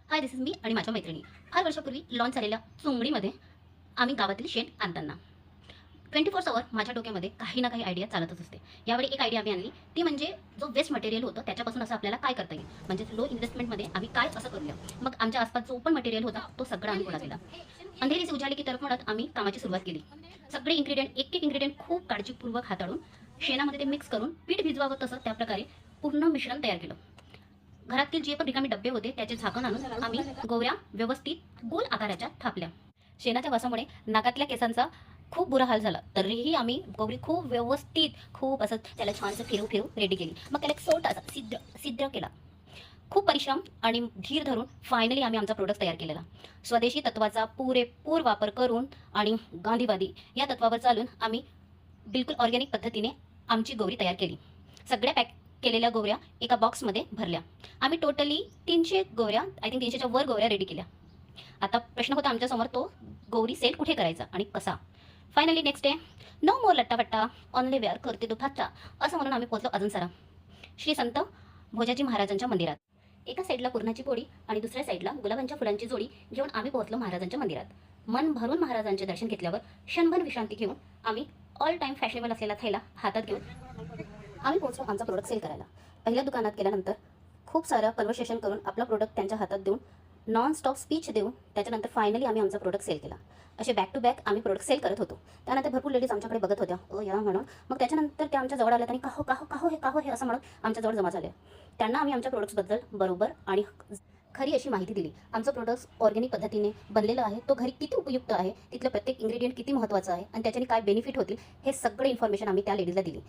High, this is me आणि माझ्या मैत्रिणी. 8 वर्षापूर्वी लॉन्च झालेल्या चुंगडीमध्ये आम्ही गावातील शेण आणताना 24/7 माझ्या डोक्यामध्ये काही ना काही आयडिया चालतच असते. यावेळी एक आयडिया आम्ही आणली, ती म्हणजे जो वेस्ट मटेरियल होतं त्याच्यापासून असं आपल्याला काय करता येईल, म्हणजे लो इन्व्हेस्टमेंटमध्ये आम्ही काय असं करूया. मग आमच्या आसपास जो पण मटेरियल होता तो सगळा आम्ही गोळा केला. अंधेरीचे उजाडले की तरफ म्हणत आम्ही कामाची सुरुवात केली. सगळे इन्ग्रेडियंट एक एक इन्ग्रेडियंट खूप काळजीपूर्वक हाताळून शेणामध्ये ते मिक्स करून पीठ भिजवावं तसं त्याप्रकारे पूर्ण मिश्रण तयार केलं. घरातील जे पण रिकामी डब्बे होते त्याचे झाकण आणून आम्ही गोवऱ्या व्यवस्थित गोल आकाराच्या थापल्या. शेणाच्या वासामुळे नाकातल्या केसांचा खूप बुरा हाल झाला, तरीही आम्ही गोवरी खूप व्यवस्थित खूप असं त्याला छानसं फिरू रेडी केली. मग त्याला एक सोट असा सिद्ध केला. खूप परिश्रम आणि धीर धरून फायनली आम्ही आमचा प्रोडक्ट तयार केलेला. स्वदेशी तत्वाचा पुरेपूर वापर करून आणि गांधीवादी या तत्वावर चालून आम्ही बिलकुल ऑर्गॅनिक पद्धतीने आमची गोवरी तयार केली. सगळ्या पॅक केलेल्या गोवऱ्या एका बॉक्समध्ये भरल्या. आम्ही टोटली 300 गोवऱ्या, आय थिंक 300च्या वर गोवऱ्या रेडी केल्या. आता प्रश्न होता आमच्यासमोर, तो गौरी सेल कुठे करायचा आणि कसा. फायनली नेक्स्ट डे, नो मोर लट्टावट्टा, ऑनली वेअर करते दुफाटा, असं म्हणून आम्ही पोहोचलो अजूनसरा श्री संत भोजाजी महाराजांच्या मंदिरात. एका साईडला पूर्णाची पोळी आणि दुसऱ्या साईडला गुलाबांच्या फुलांची जोडी घेऊन आम्ही पोहोचलो महाराजांच्या मंदिरात. मन भरून महाराजांचे दर्शन घेतल्यावर क्षणभर विश्रांती घेऊन आम्ही ऑल टाईम फॅशनेबल असलेला थैला हातात घेऊन आम्ही पोहोचलो आमचा प्रोडक्ट सेल करायला. पहिल्या दुकानात गेल्यानंतर खूप सारं कन्व्हर्सेशन करून आपला प्रोडक्ट त्यांच्या हातात देऊन नॉन स्टॉप स्पीच देऊन त्याच्यानंतर फायनली आम्ही आमचा प्रोडक्ट सेल केला. असे बॅक टू बॅक आम्ही प्रोडक्ट सेल करत होतो. त्यानंतर भरपूर लेडीज आमच्याकडे बघत होत्या, ओ या म्हणून. मग त्याच्यानंतर त्या आमच्या जवळ आल्या आणि काहो हे असं म्हणून आमच्याजवळ जमा झाले. त्यांना आम्ही आमच्या प्रोडक्ट्सबद्दल बरोबर आणि खरी अशी माहिती दिली. आमचं प्रोडक्ट्स ऑर्गॅनिक पद्धतीने बनलेलं आहे, तो घरी किती उपयुक्त आहे, तिथलं प्रत्येक इन्ग्रेडियंट किती महत्त्वाचं आहे आणि त्याच्याने काय बेनिफिट होतील, हे सगळे इन्फॉर्मेशन आम्ही त्या लेडीजला दिली.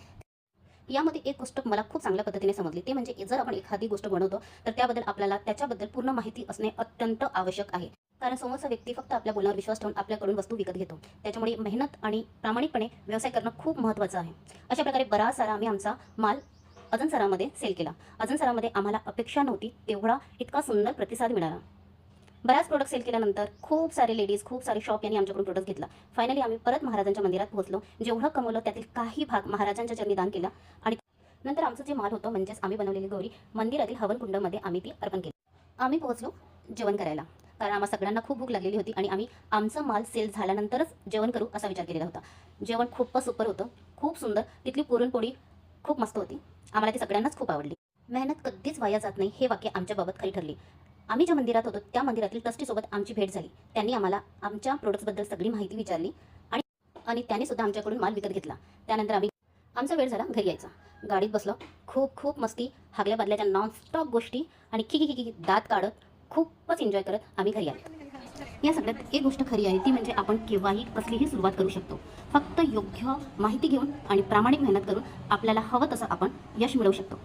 यामध्ये एक गोष्ट मला खूप चांगल्या पद्धतीने समजली, ते म्हणजे जर आपण एखादी गोष्ट बनवतो तर त्याबद्दल आपल्याला त्याच्याबद्दल पूर्ण माहिती असणे अत्यंत आवश्यक आहे. कारण समोरचा व्यक्ती फक्त आपल्या बोलण्यावर विश्वास ठेवून आपल्याकडून वस्तू विकत घेतो. त्याच्यामुळे मेहनत आणि प्रामाणिकपणे व्यवसाय करणं खूप महत्त्वाचं आहे. अशा प्रकारे बराच सारा आम्ही आमचा माल अजनसरामध्ये सेल केला. अजनसरामध्ये आम्हाला अपेक्षा नव्हती तेवढा इतका सुंदर प्रतिसाद मिळाला. बऱ्याच प्रोडक्ट सेल केल्यानंतर खूप सारे लेडीज, खूप सारे शॉप यांनी आमच्याकडून प्रोडक्ट घेतला. फायनली आम्ही परत महाराजांच्या मंदिरात पोहोचलो. जेवढं कमवलं त्यातील काही भाग महाराजांच्या चरणी दान केला आणि नंतर आमचं जे माल होतं, म्हणजेच आम्ही बनवलेली गौरी, मंदिरातील हवनकुंडमध्ये आम्ही ती अर्पण केली. आम्ही पोहोचलो जेवण करायला, कारण आम्हा सगळ्यांना खूप भूक लागलेली होती आणि आम्ही आमचं माल सेल झाल्यानंतरच जेवण करू असा विचार केलेला होता. जेवण खूपच सुपर होतं, खूप सुंदर. तिथली पुरणपोळी खूप मस्त होती. आम्हाला ती सगळ्यांनाच खूप आवडली. मेहनत कधीच वाया जात नाही हे वाक्य आमच्याबाबत खरी ठरली. आम्ही ज्या मंदिरात होतो त्या मंदिरातील ट्रस्टीसोबत आमची भेट झाली. त्यांनी आम्हाला आमच्या प्रोडक्ट्सबद्दल सगळी माहिती विचारली आणि त्यांनी सुद्धा आमच्याकडून माल विकत घेतला. त्यानंतर आमचा वेळ झाला घरी यायचा. गाडीत बसलो, खूप मस्ती, हागल्या बदल्याच्या नॉनस्टॉप गोष्टी आणि खिकी दात काढत खूपच एन्जॉय करत आम्ही घरी आलो. या सगळ्यात एक गोष्ट खरी आहे, ती म्हणजे आपण केव्हाही कसलीही सुरुवात करू शकतो. फक्त योग्य माहिती घेऊन आणि प्रामाणिक मेहनत करून आपल्याला हवं तसं आपण यश मिळवू शकतो.